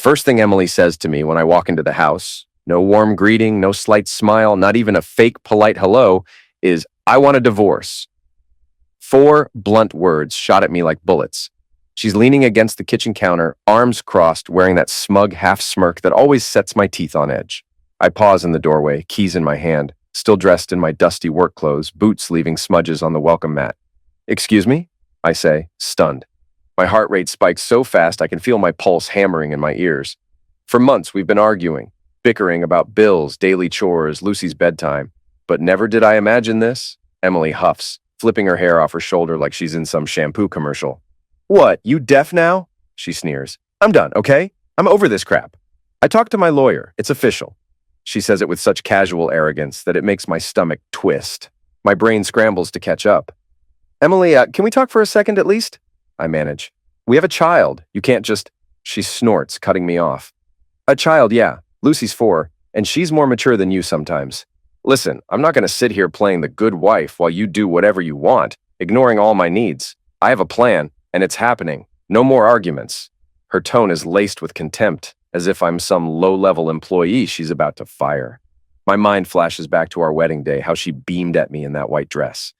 first thing Emily says to me when I walk into the house, no warm greeting, no slight smile, not even a fake polite hello, is, "I want a divorce." 4 blunt words shot at me like bullets. She's leaning against the kitchen counter, arms crossed, wearing that smug half smirk that always sets my teeth on edge. I pause in the doorway, keys in my hand, still dressed in my dusty work clothes, boots leaving smudges on the welcome mat. "Excuse me?" I say, stunned. My heart rate spikes so fast I can feel my pulse hammering in my ears. For months we've been arguing, bickering about bills, daily chores, Lucy's bedtime. But never did I imagine this. Emily huffs, flipping her hair off her shoulder like she's in some shampoo commercial. "What, you deaf now?" she sneers. "I'm done, okay? I'm over this crap. I talked to my lawyer. It's official." She says it with such casual arrogance that it makes my stomach twist. My brain scrambles to catch up. "Emily, can we talk for a second at least?" I manage. "We have a child. You can't just—" She snorts, cutting me off. "A child, yeah. Lucy's 4, and she's more mature than you sometimes. Listen, I'm not going to sit here playing the good wife while you do whatever you want, ignoring all my needs. I have a plan, and it's happening. No more arguments." Her tone is laced with contempt, as if I'm some low-level employee she's about to fire. My mind flashes back to our wedding day, how she beamed at me in that white dress.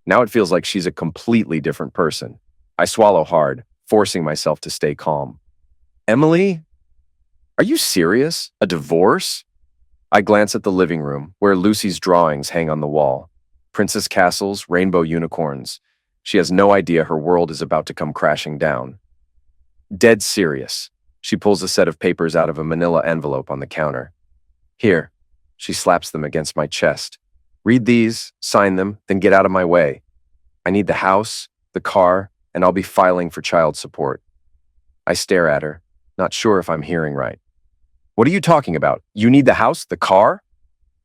Now it feels like she's a completely different person. I swallow hard, forcing myself to stay calm. "Emily? Are you serious? A divorce?" I glance at the living room, where Lucy's drawings hang on the wall. Princess castles, rainbow unicorns. She has no idea her world is about to come crashing down. Dead serious. She pulls a set of papers out of a manila envelope on the counter. "Here." She slaps them against my chest. "Read these, sign them, then get out of my way. I need the house, the car, and I'll be filing for child support." I stare at her, not sure if I'm hearing right. "What are you talking about? You need the house, the car?"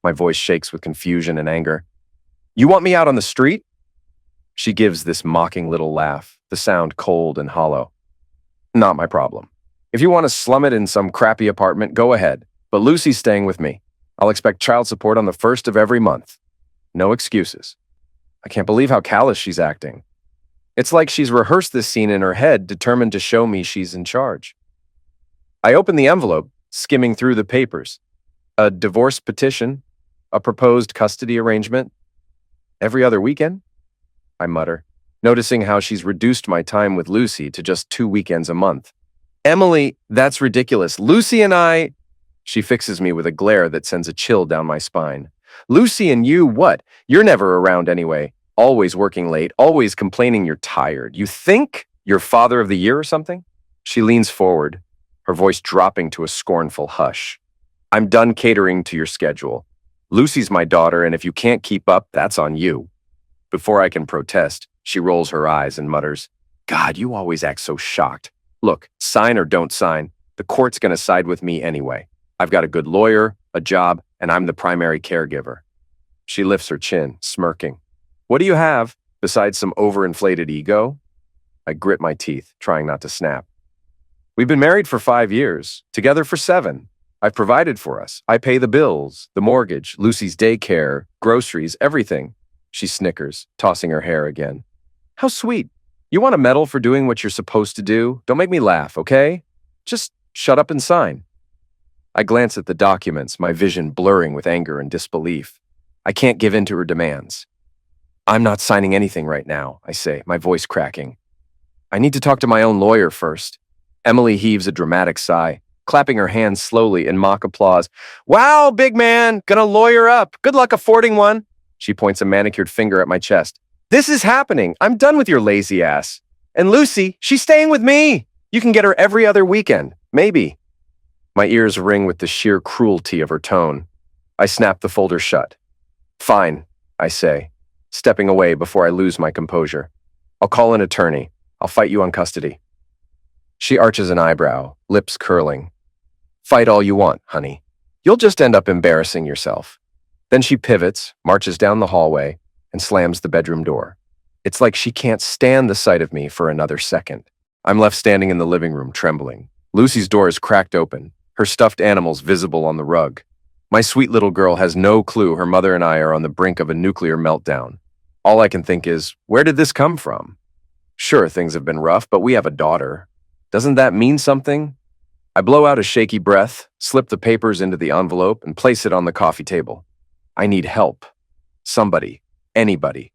My voice shakes with confusion and anger. "You want me out on the street?" She gives this mocking little laugh, the sound cold and hollow. "Not my problem. If you want to slum it in some crappy apartment, go ahead. But Lucy's staying with me. I'll expect child support on the 1st of every month. No excuses." I can't believe how callous she's acting. It's like she's rehearsed this scene in her head, determined to show me she's in charge. I open the envelope, skimming through the papers. A divorce petition, a proposed custody arrangement. Every other weekend? I mutter, noticing how she's reduced my time with Lucy to just 2 weekends a month. "Emily, that's ridiculous. Lucy and I—" She fixes me with a glare that sends a chill down my spine. "Lucy and you, what? You're never around anyway. Always working late, always complaining you're tired. You think you're father of the year or something?" She leans forward, her voice dropping to a scornful hush. "I'm done catering to your schedule. Lucy's my daughter, and if you can't keep up, that's on you." Before I can protest, she rolls her eyes and mutters, "God, you always act so shocked. Look, sign or don't sign, the court's going to side with me anyway. I've got a good lawyer, a job, and I'm the primary caregiver." She lifts her chin, smirking. "What do you have, besides some overinflated ego?" I grit my teeth, trying not to snap. "We've been married for 5 years, together for 7. I've provided for us. I pay the bills, the mortgage, Lucy's daycare, groceries, everything." She snickers, tossing her hair again. "How sweet. You want a medal for doing what you're supposed to do? Don't make me laugh, okay? Just shut up and sign." I glance at the documents, my vision blurring with anger and disbelief. I can't give in to her demands. "I'm not signing anything right now," I say, my voice cracking. "I need to talk to my own lawyer first." Emily heaves a dramatic sigh, clapping her hands slowly in mock applause. "Wow, big man, gonna lawyer up. Good luck affording one." She points a manicured finger at my chest. "This is happening. I'm done with your lazy ass. And Lucy, she's staying with me. You can get her every other weekend, maybe." My ears ring with the sheer cruelty of her tone. I snap the folder shut. "Fine," I say, stepping away before I lose my composure. "I'll call an attorney. I'll fight you on custody." She arches an eyebrow, lips curling. "Fight all you want, honey. You'll just end up embarrassing yourself." Then she pivots, marches down the hallway, and slams the bedroom door. It's like she can't stand the sight of me for another second. I'm left standing in the living room, trembling. Lucy's door is cracked open, her stuffed animals visible on the rug. My sweet little girl has no clue her mother and I are on the brink of a nuclear meltdown. All I can think is, where did this come from? Sure, things have been rough, but we have a daughter. Doesn't that mean something? I blow out a shaky breath, slip the papers into the envelope, and place it on the coffee table. I need help. Somebody. Anybody.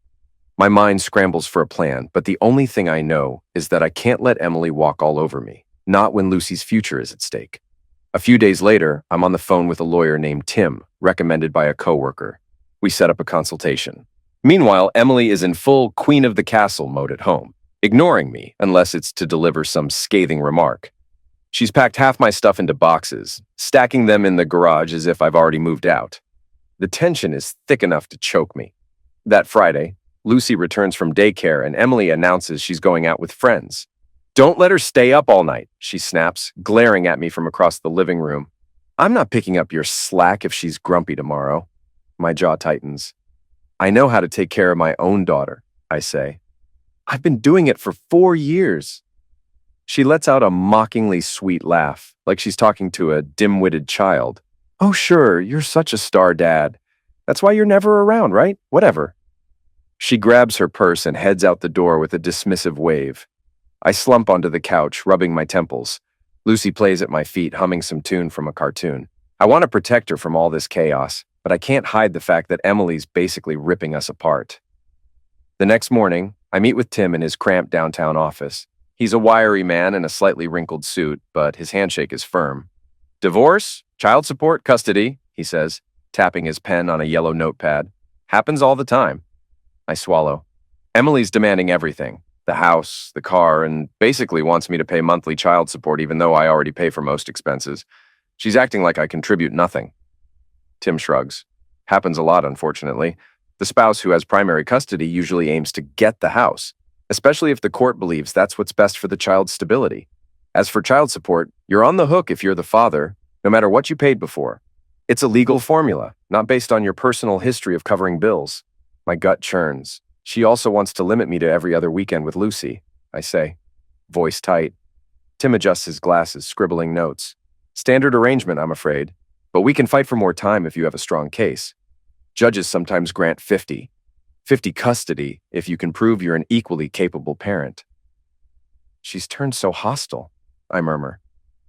My mind scrambles for a plan, but the only thing I know is that I can't let Emily walk all over me, not when Lucy's future is at stake. A few days later, I'm on the phone with a lawyer named Tim, recommended by a coworker. We set up a consultation. Meanwhile, Emily is in full queen of the castle mode at home, ignoring me unless it's to deliver some scathing remark. She's packed half my stuff into boxes, stacking them in the garage as if I've already moved out. The tension is thick enough to choke me. That Friday, Lucy returns from daycare and Emily announces she's going out with friends. "Don't let her stay up all night," she snaps, glaring at me from across the living room. "I'm not picking up your slack if she's grumpy tomorrow." My jaw tightens. "I know how to take care of my own daughter," I say. "I've been doing it for 4 years." She lets out a mockingly sweet laugh, like she's talking to a dim-witted child. "Oh sure, you're such a star dad. That's why you're never around, right? Whatever." She grabs her purse and heads out the door with a dismissive wave. I slump onto the couch, rubbing my temples. Lucy plays at my feet, humming some tune from a cartoon. I want to protect her from all this chaos, but I can't hide the fact that Emily's basically ripping us apart. The next morning, I meet with Tim in his cramped downtown office. He's a wiry man in a slightly wrinkled suit, but his handshake is firm. "Divorce, child support, custody," he says, tapping his pen on a yellow notepad. "Happens all the time." I swallow. Emily's demanding everything. The house, the car, and basically wants me to pay monthly child support even though I already pay for most expenses. She's acting like I contribute nothing. Tim shrugs. Happens a lot, unfortunately. The spouse who has primary custody usually aims to get the house, especially if the court believes that's what's best for the child's stability. As for child support, you're on the hook if you're the father, no matter what you paid before. It's a legal formula, not based on your personal history of covering bills. My gut churns. She also wants to limit me to every other weekend with Lucy, I say, voice tight. Tim adjusts his glasses, scribbling notes. "Standard arrangement, I'm afraid, but we can fight for more time if you have a strong case. Judges sometimes grant 50 custody if you can prove you're an equally capable parent." "She's turned so hostile," I murmur,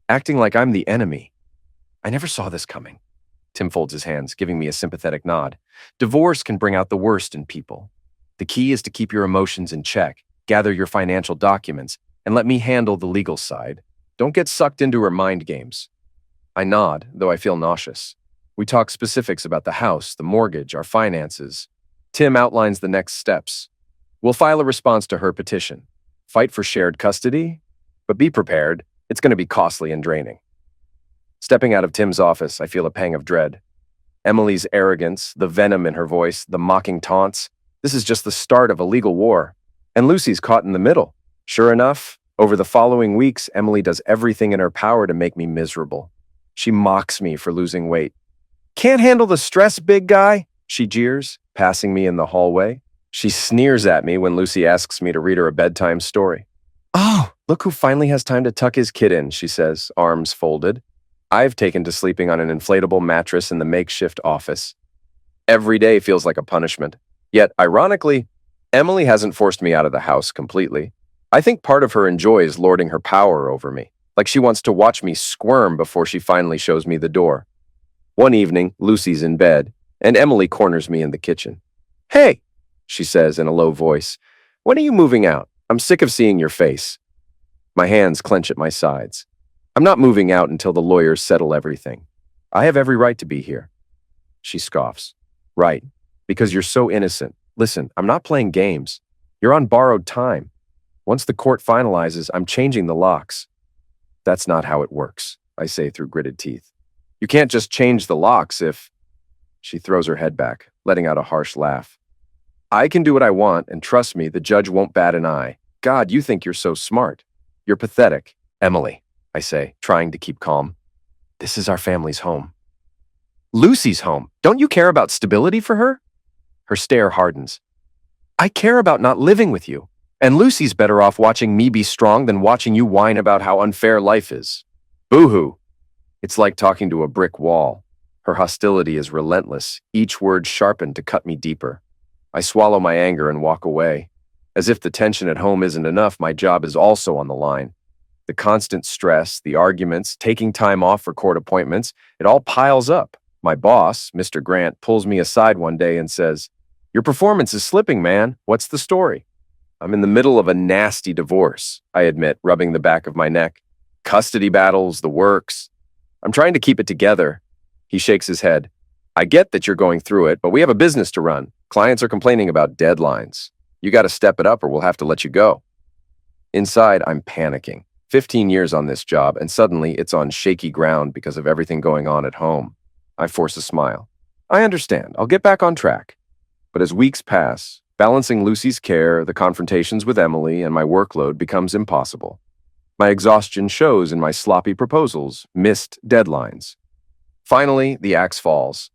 acting like I'm the enemy. "I never saw this coming." Tim folds his hands, giving me a sympathetic nod. "Divorce can bring out the worst in people. The key is to keep your emotions in check, gather your financial documents, and let me handle the legal side. Don't get sucked into her mind games." I nod, though I feel nauseous. We talk specifics about the house, the mortgage, our finances. Tim outlines the next steps. We'll file a response to her petition. Fight for shared custody? But be prepared, it's going to be costly and draining. Stepping out of Tim's office, I feel a pang of dread. Emily's arrogance, the venom in her voice, the mocking taunts. This is just the start of a legal war. And Lucy's caught in the middle. Sure enough, over the following weeks, Emily does everything in her power to make me miserable. She mocks me for losing weight. "Can't handle the stress, big guy?" she jeers, passing me in the hallway. She sneers at me when Lucy asks me to read her a bedtime story. "Oh, look who finally has time to tuck his kid in," she says, arms folded. I've taken to sleeping on an inflatable mattress in the makeshift office. Every day feels like a punishment. Yet, ironically, Emily hasn't forced me out of the house completely. I think part of her enjoys lording her power over me, like she wants to watch me squirm before she finally shows me the door. One evening, Lucy's in bed, and Emily corners me in the kitchen. "Hey," she says in a low voice, "when are you moving out? I'm sick of seeing your face." My hands clench at my sides. I'm not moving out until the lawyers settle everything. I have every right to be here. She scoffs. "Right, because you're so innocent. Listen, I'm not playing games. You're on borrowed time. Once the court finalizes, I'm changing the locks." "That's not how it works," I say through gritted teeth. "You can't just change the locks if—" She throws her head back, letting out a harsh laugh. "I can do what I want, and trust me, the judge won't bat an eye. God, you think you're so smart. You're pathetic." "Emily," I say, trying to keep calm. "This is our family's home." "Lucy's home. Don't you care about stability for her?" Her stare hardens. "I care about not living with you. And Lucy's better off watching me be strong than watching you whine about how unfair life is." Boo-hoo. It's like talking to a brick wall. Her hostility is relentless, each word sharpened to cut me deeper. I swallow my anger and walk away. As if the tension at home isn't enough, my job is also on the line. The constant stress, the arguments, taking time off for court appointments, it all piles up. My boss, Mr. Grant, pulls me aside one day and says, "Your performance is slipping, man. What's the story?" I'm in the middle of a nasty divorce, I admit, rubbing the back of my neck. Custody battles, the works. I'm trying to keep it together. He shakes his head. "I get that you're going through it, but we have a business to run. Clients are complaining about deadlines. You got to step it up or we'll have to let you go." Inside, I'm panicking. 15 years on this job, and suddenly it's on shaky ground because of everything going on at home. I force a smile. "I understand. I'll get back on track." But as weeks pass, balancing Lucy's care, the confrontations with Emily, and my workload becomes impossible. My exhaustion shows in my sloppy proposals, missed deadlines. Finally, the axe falls.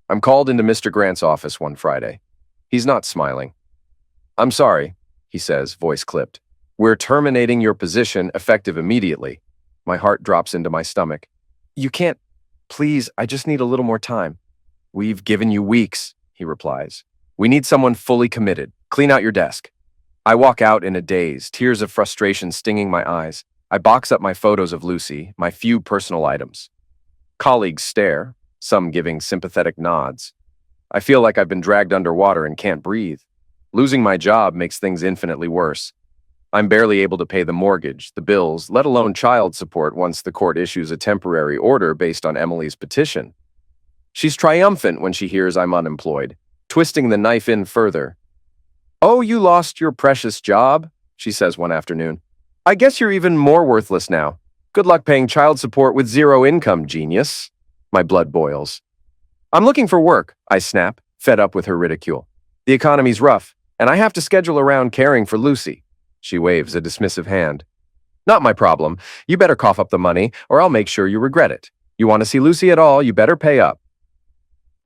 I'm called into Mr. Grant's office one Friday. He's not smiling. "I'm sorry," he says, voice clipped. "We're terminating your position effective immediately." My heart drops into my stomach. "You can't. Please, I just need a little more time." "We've given you weeks," he replies. "We need someone fully committed. Clean out your desk." I walk out in a daze, tears of frustration stinging my eyes. I box up my photos of Lucy, my few personal items. Colleagues stare, some giving sympathetic nods. I feel like I've been dragged underwater and can't breathe. Losing my job makes things infinitely worse. I'm barely able to pay the mortgage, the bills, let alone child support once the court issues a temporary order based on Emily's petition. She's triumphant when she hears I'm unemployed, twisting the knife in further. "Oh, you lost your precious job," she says one afternoon. "I guess you're even more worthless now. Good luck paying child support with zero income, genius." My blood boils. "I'm looking for work," I snap, fed up with her ridicule. "The economy's rough, and I have to schedule around caring for Lucy." She waves a dismissive hand. "Not my problem. You better cough up the money, or I'll make sure you regret it. You want to see Lucy at all, you better pay up."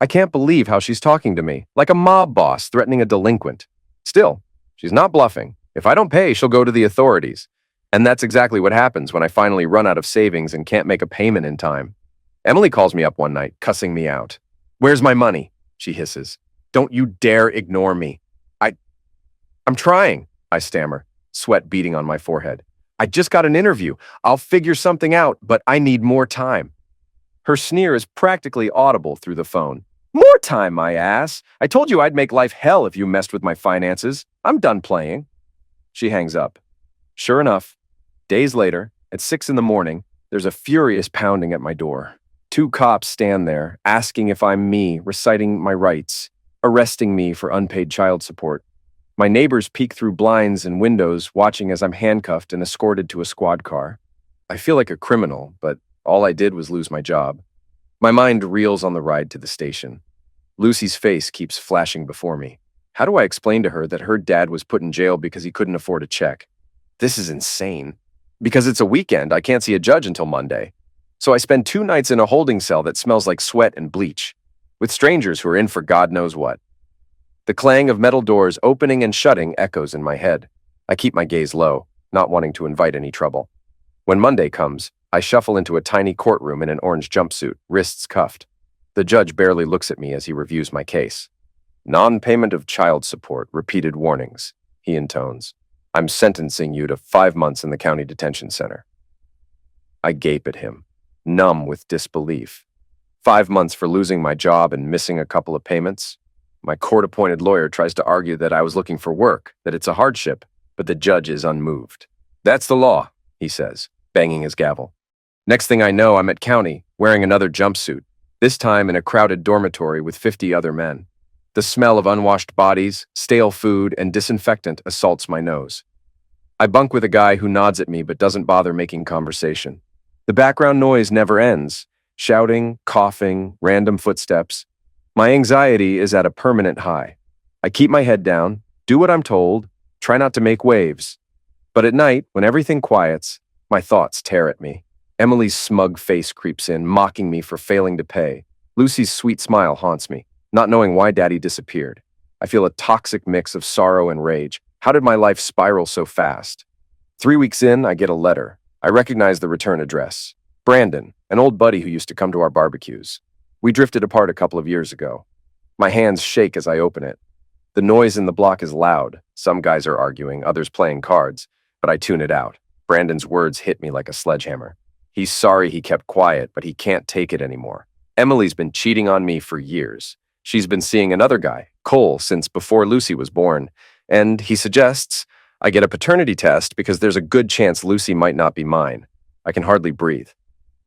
I can't believe how she's talking to me, like a mob boss threatening a delinquent. Still, she's not bluffing. If I don't pay, she'll go to the authorities. And that's exactly what happens when I finally run out of savings and can't make a payment in time. Emily calls me up one night, cussing me out. "Where's my money?" she hisses. "Don't you dare ignore me." I'm trying," I stammer, sweat beading on my forehead. "I just got an interview. I'll figure something out, but I need more time." Her sneer is practically audible through the phone. "More time, my ass. I told you I'd make life hell if you messed with my finances. I'm done playing." She hangs up. Sure enough, days later, at 6 in the morning, there's a furious pounding at my door. 2 cops stand there, asking if I'm me, reciting my rights, arresting me for unpaid child support. My neighbors peek through blinds and windows, watching as I'm handcuffed and escorted to a squad car. I feel like a criminal, but all I did was lose my job. My mind reels on the ride to the station. Lucy's face keeps flashing before me. How do I explain to her that her dad was put in jail because he couldn't afford a check? This is insane. Because it's a weekend, I can't see a judge until Monday. So I spend 2 nights in a holding cell that smells like sweat and bleach, with strangers who are in for God knows what. The clang of metal doors opening and shutting echoes in my head. I keep my gaze low, not wanting to invite any trouble. When Monday comes, I shuffle into a tiny courtroom in an orange jumpsuit, wrists cuffed. The judge barely looks at me as he reviews my case. "Non-payment of child support, repeated warnings," he intones. "I'm sentencing you to 5 months in the county detention center." I gape at him, numb with disbelief. 5 months for losing my job and missing a couple of payments? My court-appointed lawyer tries to argue that I was looking for work, that it's a hardship, but the judge is unmoved. "That's the law," he says, banging his gavel. Next thing I know, I'm at county, wearing another jumpsuit, this time in a crowded dormitory with 50 other men. The smell of unwashed bodies, stale food, and disinfectant assaults my nose. I bunk with a guy who nods at me but doesn't bother making conversation. The background noise never ends. Shouting, coughing, random footsteps. My anxiety is at a permanent high. I keep my head down, do what I'm told, try not to make waves. But at night, when everything quiets, my thoughts tear at me. Emily's smug face creeps in, mocking me for failing to pay. Lucy's sweet smile haunts me, not knowing why Daddy disappeared. I feel a toxic mix of sorrow and rage. How did my life spiral so fast? 3 weeks in, I get a letter. I recognize the return address. Brandon, an old buddy who used to come to our barbecues. We drifted apart a couple of years ago. My hands shake as I open it. The noise in the block is loud. Some guys are arguing, others playing cards, but I tune it out. Brandon's words hit me like a sledgehammer. He's sorry he kept quiet, but he can't take it anymore. Emily's been cheating on me for years. She's been seeing another guy, Cole, since before Lucy was born, and he suggests I get a paternity test because there's a good chance Lucy might not be mine. I can hardly breathe.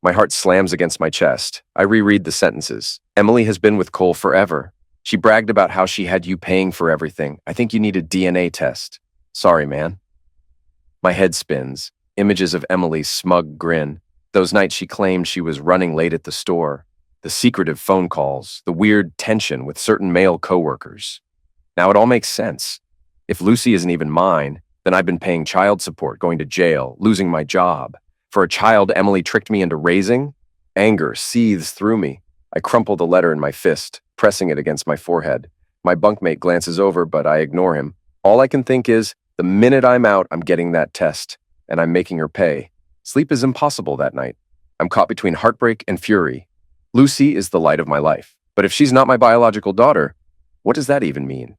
My heart slams against my chest. I reread the sentences. Emily has been with Cole forever. She bragged about how she had you paying for everything. I think you need a DNA test. Sorry, man. My head spins. Images of Emily's smug grin. Those nights she claimed she was running late at the store. The secretive phone calls. The weird tension with certain male coworkers. Now it all makes sense. If Lucy isn't even mine, then I've been paying child support, going to jail, losing my job. For a child Emily tricked me into raising? Anger seethes through me. I crumple the letter in my fist, pressing it against my forehead. My bunkmate glances over, but I ignore him. All I can think is, the minute I'm out, I'm getting that test, and I'm making her pay. Sleep is impossible that night. I'm caught between heartbreak and fury. Lucy is the light of my life, but if she's not my biological daughter, what does that even mean?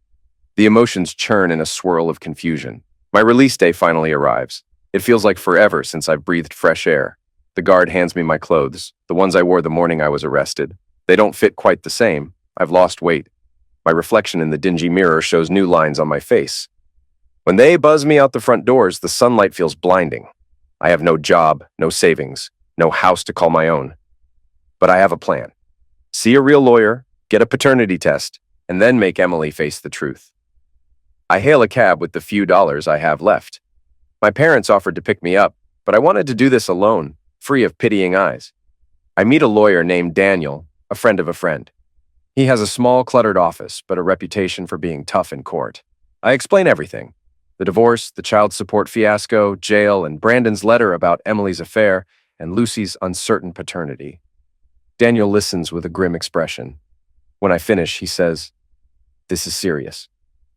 The emotions churn in a swirl of confusion. My release day finally arrives. It feels like forever since I've breathed fresh air. The guard hands me my clothes, the ones I wore the morning I was arrested. They don't fit quite the same. I've lost weight. My reflection in the dingy mirror shows new lines on my face. When they buzz me out the front doors, the sunlight feels blinding. I have no job, no savings, no house to call my own. But I have a plan. See a real lawyer, get a paternity test, and then make Emily face the truth. I hail a cab with the few dollars I have left. My parents offered to pick me up, but I wanted to do this alone, free of pitying eyes. I meet a lawyer named Daniel, a friend of a friend. He has a small, cluttered office, but a reputation for being tough in court. I explain everything. The divorce, the child support fiasco, jail, and Brandon's letter about Emily's affair, and Lucy's uncertain paternity. Daniel listens with a grim expression. When I finish, he says, "This is serious.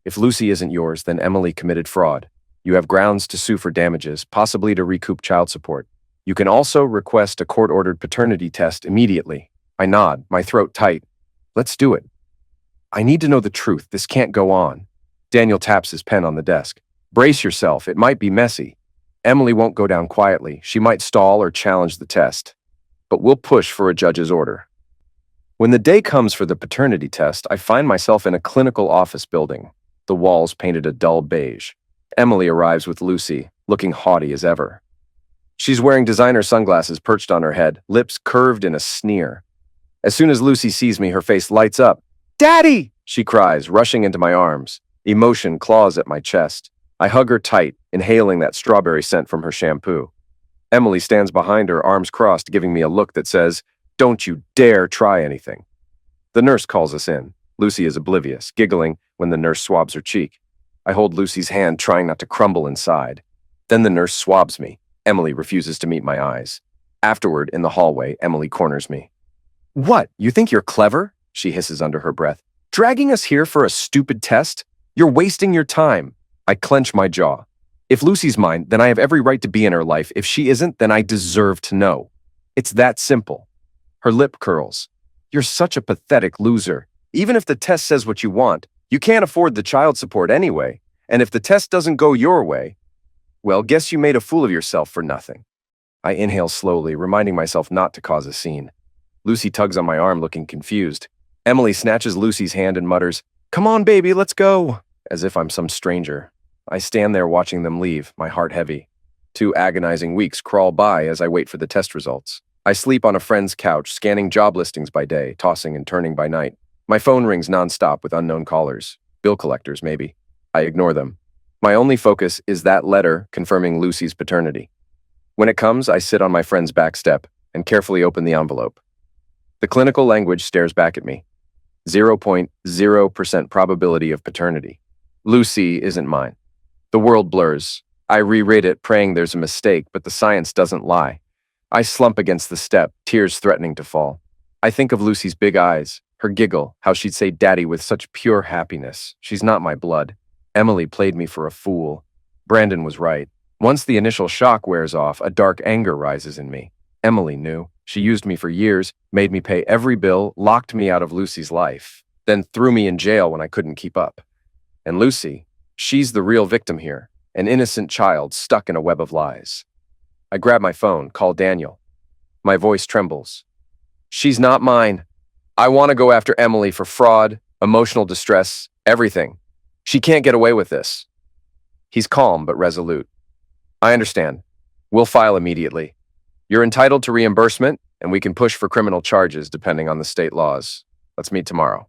If Lucy isn't yours, then Emily committed fraud. You have grounds to sue for damages, possibly to recoup child support. You can also request a court-ordered paternity test immediately." I nod, my throat tight. Let's do it. I need to know the truth. This can't go on. Daniel taps his pen on the desk. Brace yourself. It might be messy. Emily won't go down quietly. She might stall or challenge the test. But we'll push for a judge's order. When the day comes for the paternity test, I find myself in a clinical office building. The walls painted a dull beige. Emily arrives with Lucy, looking haughty as ever. She's wearing designer sunglasses perched on her head, lips curved in a sneer. As soon as Lucy sees me, her face lights up. "Daddy!" she cries, rushing into my arms. Emotion claws at my chest. I hug her tight, inhaling that strawberry scent from her shampoo. Emily stands behind her, arms crossed, giving me a look that says, "Don't you dare try anything." The nurse calls us in. Lucy is oblivious, giggling when the nurse swabs her cheek. I hold Lucy's hand, trying not to crumble inside. Then the nurse swabs me. Emily refuses to meet my eyes. Afterward, in the hallway, Emily corners me. "What, you think you're clever?" she hisses under her breath. "Dragging us here for a stupid test? You're wasting your time." I clench my jaw. If Lucy's mine, then I have every right to be in her life. If she isn't, then I deserve to know. It's that simple. Her lip curls. "You're such a pathetic loser. Even if the test says what you want, you can't afford the child support anyway. And if the test doesn't go your way, well, guess you made a fool of yourself for nothing." I inhale slowly, reminding myself not to cause a scene. Lucy tugs on my arm, looking confused. Emily snatches Lucy's hand and mutters, "Come on, baby, let's go," as if I'm some stranger. I stand there watching them leave, my heart heavy. 2 agonizing weeks crawl by as I wait for the test results. I sleep on a friend's couch, scanning job listings by day, tossing and turning by night. My phone rings nonstop with unknown callers. Bill collectors, maybe. I ignore them. My only focus is that letter confirming Lucy's paternity. When it comes, I sit on my friend's back step and carefully open the envelope. The clinical language stares back at me. 0.0% probability of paternity. Lucy isn't mine. The world blurs. I reread it, praying there's a mistake, but the science doesn't lie. I slump against the step, tears threatening to fall. I think of Lucy's big eyes, her giggle, how she'd say "daddy" with such pure happiness. She's not my blood. Emily played me for a fool. Brandon was right. Once the initial shock wears off, a dark anger rises in me. Emily knew. She used me for years, made me pay every bill, locked me out of Lucy's life, then threw me in jail when I couldn't keep up. And Lucy, she's the real victim here, an innocent child stuck in a web of lies. I grab my phone, call Daniel. My voice trembles. She's not mine. I want to go after Emily for fraud, emotional distress, everything. She can't get away with this. He's calm but resolute. I understand. We'll file immediately. You're entitled to reimbursement, and we can push for criminal charges depending on the state laws. Let's meet tomorrow.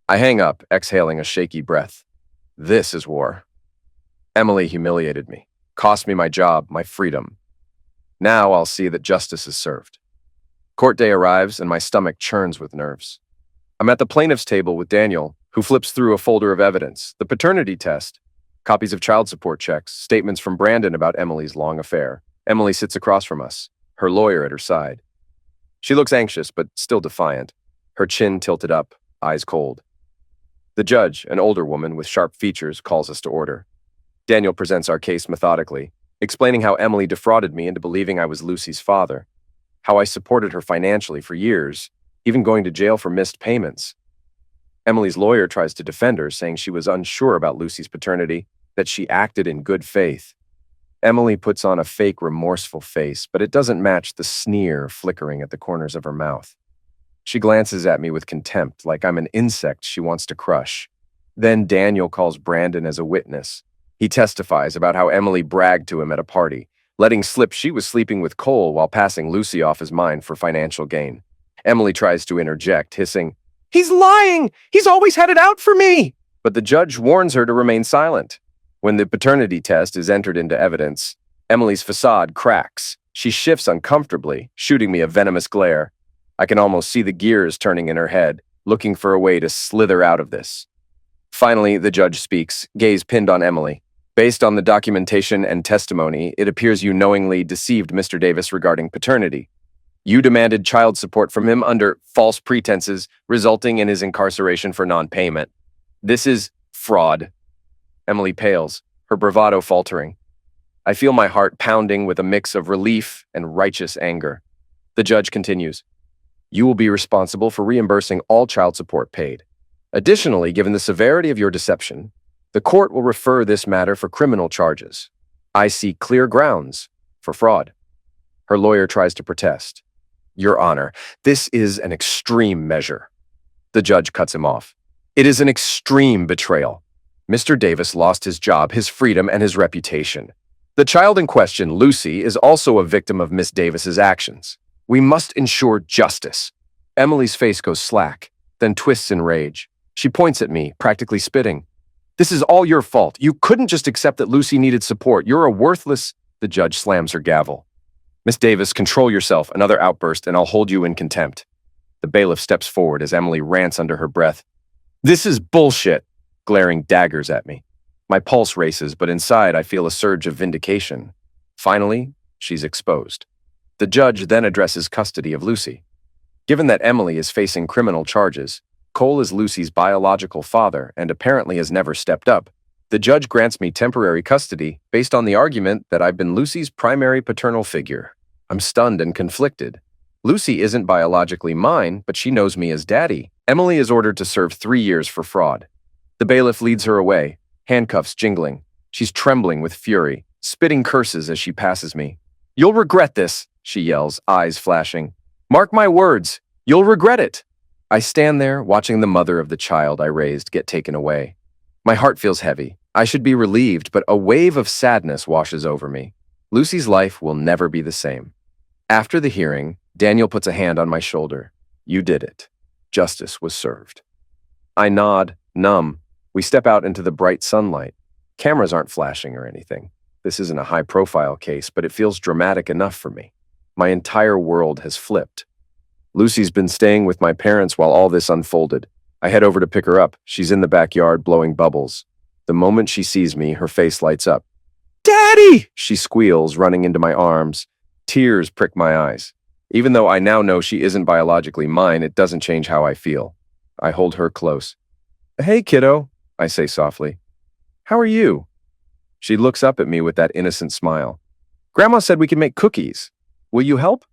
I hang up, exhaling a shaky breath. This is war. Emily humiliated me, cost me my job, my freedom. Now I'll see that justice is served. Court day arrives, and my stomach churns with nerves. I'm at the plaintiff's table with Daniel, who flips through a folder of evidence, the paternity test, copies of child support checks, statements from Brandon about Emily's long affair. Emily sits across from us, her lawyer at her side. She looks anxious, but still defiant, her chin tilted up, eyes cold. The judge, an older woman with sharp features, calls us to order. Daniel presents our case methodically, explaining how Emily defrauded me into believing I was Lucy's father, how I supported her financially for years, even going to jail for missed payments. Emily's lawyer tries to defend her, saying she was unsure about Lucy's paternity, that she acted in good faith. Emily puts on a fake, remorseful face, but it doesn't match the sneer flickering at the corners of her mouth. She glances at me with contempt, like I'm an insect she wants to crush. Then Daniel calls Brandon as a witness. He testifies about how Emily bragged to him at a party, letting slip she was sleeping with Cole while passing Lucy off as mine for financial gain. Emily tries to interject, hissing, "He's lying! He's always had it out for me!" But the judge warns her to remain silent. When the paternity test is entered into evidence, Emily's facade cracks. She shifts uncomfortably, shooting me a venomous glare. I can almost see the gears turning in her head, looking for a way to slither out of this. Finally, the judge speaks, gaze pinned on Emily. Based on the documentation and testimony, it appears you knowingly deceived Mr. Davis regarding paternity. You demanded child support from him under false pretenses, resulting in his incarceration for non-payment. This is fraud. Emily pales, her bravado faltering. I feel my heart pounding with a mix of relief and righteous anger. The judge continues. You will be responsible for reimbursing all child support paid. Additionally, given the severity of your deception, the court will refer this matter for criminal charges. I see clear grounds for fraud. Her lawyer tries to protest. Your Honor, this is an extreme measure. The judge cuts him off. It is an extreme betrayal. Mr. Davis lost his job, his freedom, and his reputation. The child in question, Lucy, is also a victim of Miss Davis's actions. We must ensure justice. Emily's face goes slack, then twists in rage. She points at me, practically spitting. This is all your fault. You couldn't just accept that Lucy needed support. You're a worthless... The judge slams her gavel. Miss Davis, control yourself. Another outburst, and I'll hold you in contempt. The bailiff steps forward as Emily rants under her breath. This is bullshit, glaring daggers at me. My pulse races, but inside I feel a surge of vindication. Finally, she's exposed. The judge then addresses custody of Lucy. Given that Emily is facing criminal charges, Cole is Lucy's biological father and apparently has never stepped up. The judge grants me temporary custody based on the argument that I've been Lucy's primary paternal figure. I'm stunned and conflicted. Lucy isn't biologically mine, but she knows me as daddy. Emily is ordered to serve 3 years for fraud. The bailiff leads her away, handcuffs jingling. She's trembling with fury, spitting curses as she passes me. You'll regret this, she yells, eyes flashing. Mark my words, you'll regret it. I stand there, watching the mother of the child I raised get taken away. My heart feels heavy. I should be relieved, but a wave of sadness washes over me. Lucy's life will never be the same. After the hearing, Daniel puts a hand on my shoulder. You did it. Justice was served. I nod, numb. We step out into the bright sunlight. Cameras aren't flashing or anything. This isn't a high-profile case, but it feels dramatic enough for me. My entire world has flipped. Lucy's been staying with my parents while all this unfolded. I head over to pick her up. She's in the backyard, blowing bubbles. The moment she sees me, her face lights up. Daddy! She squeals, running into my arms. Tears prick my eyes. Even though I now know she isn't biologically mine, it doesn't change how I feel. I hold her close. Hey, kiddo, I say softly. How are you? She looks up at me with that innocent smile. Grandma said we can make cookies. Will you help?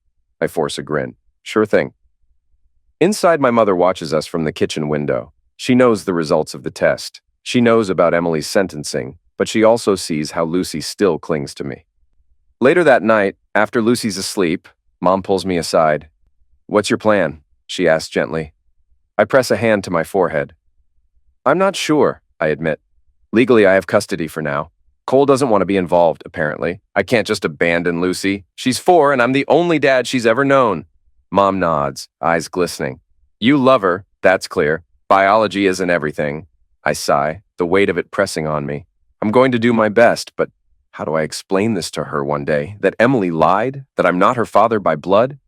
I force a grin. Sure thing. Inside, my mother watches us from the kitchen window. She knows the results of the test. She knows about Emily's sentencing, but she also sees how Lucy still clings to me. Later that night, After Lucy's asleep, Mom pulls me aside. "What's your plan?" she asks gently. I press a hand to my forehead. "I'm not sure," I admit. "Legally, I have custody for now. Cole doesn't want to be involved, apparently. I can't just abandon Lucy. She's 4, and I'm the only dad she's ever known." Mom nods, eyes glistening. "You love her, that's clear. Biology isn't everything." I sigh, the weight of it pressing on me. I'm going to do my best, but how do I explain this to her one day? That Emily lied? That I'm not her father by blood?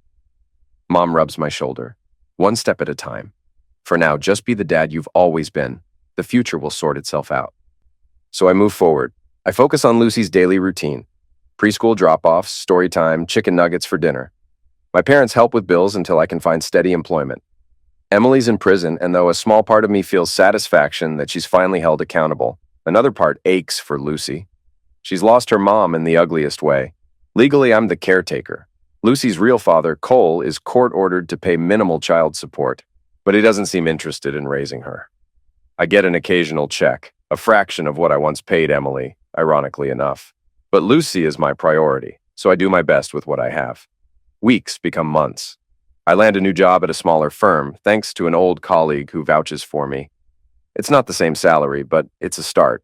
Mom rubs my shoulder. "One step at a time. For now, just be the dad you've always been. The future will sort itself out." So I move forward. I focus on Lucy's daily routine. Preschool drop-offs, story time, chicken nuggets for dinner. My parents help with bills until I can find steady employment. Emily's in prison, and though a small part of me feels satisfaction that she's finally held accountable, another part aches for Lucy. She's lost her mom in the ugliest way. Legally, I'm the caretaker. Lucy's real father, Cole, is court-ordered to pay minimal child support, but he doesn't seem interested in raising her. I get an occasional check, a fraction of what I once paid Emily, ironically enough. But Lucy is my priority, so I do my best with what I have. Weeks become months. I land a new job at a smaller firm, thanks to an old colleague who vouches for me. It's not the same salary, but it's a start.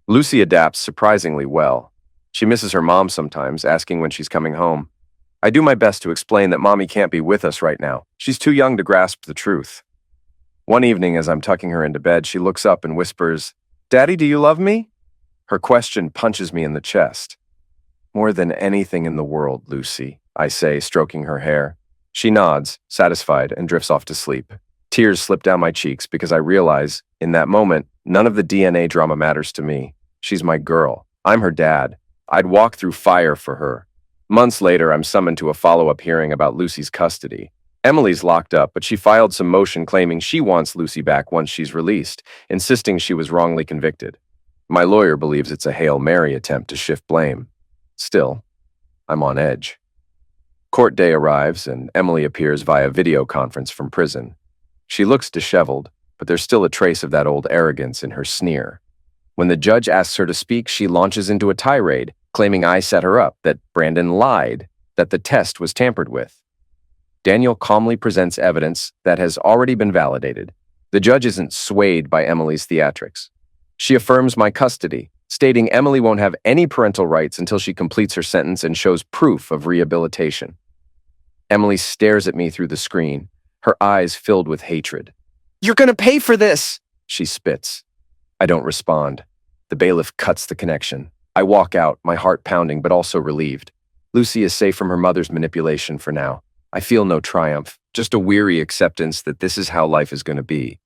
Lucy adapts surprisingly well. She misses her mom sometimes, asking when she's coming home. I do my best to explain that Mommy can't be with us right now. She's too young to grasp the truth. One evening, as I'm tucking her into bed, she looks up and whispers, "Daddy, do you love me?" Her question punches me in the chest. "More than anything in the world, Lucy," I say, stroking her hair. She nods, satisfied, and drifts off to sleep. Tears slip down my cheeks because I realize, in that moment, none of the DNA drama matters to me. She's my girl. I'm her dad. I'd walk through fire for her. Months later, I'm summoned to a follow-up hearing about Lucy's custody. Emily's locked up, but she filed some motion claiming she wants Lucy back once she's released, insisting she was wrongly convicted. My lawyer believes it's a Hail Mary attempt to shift blame. Still, I'm on edge. Court day arrives, and Emily appears via video conference from prison. She looks disheveled, but there's still a trace of that old arrogance in her sneer. When the judge asks her to speak, she launches into a tirade, claiming I set her up, that Brandon lied, that the test was tampered with. Daniel calmly presents evidence that has already been validated. The judge isn't swayed by Emily's theatrics. She affirms my custody, stating Emily won't have any parental rights until she completes her sentence and shows proof of rehabilitation. Emily stares at me through the screen, her eyes filled with hatred. "You're gonna pay for this!" she spits. I don't respond. The bailiff cuts the connection. I walk out, my heart pounding but also relieved. Lucy is safe from her mother's manipulation for now. I feel no triumph, just a weary acceptance that this is how life is going to be.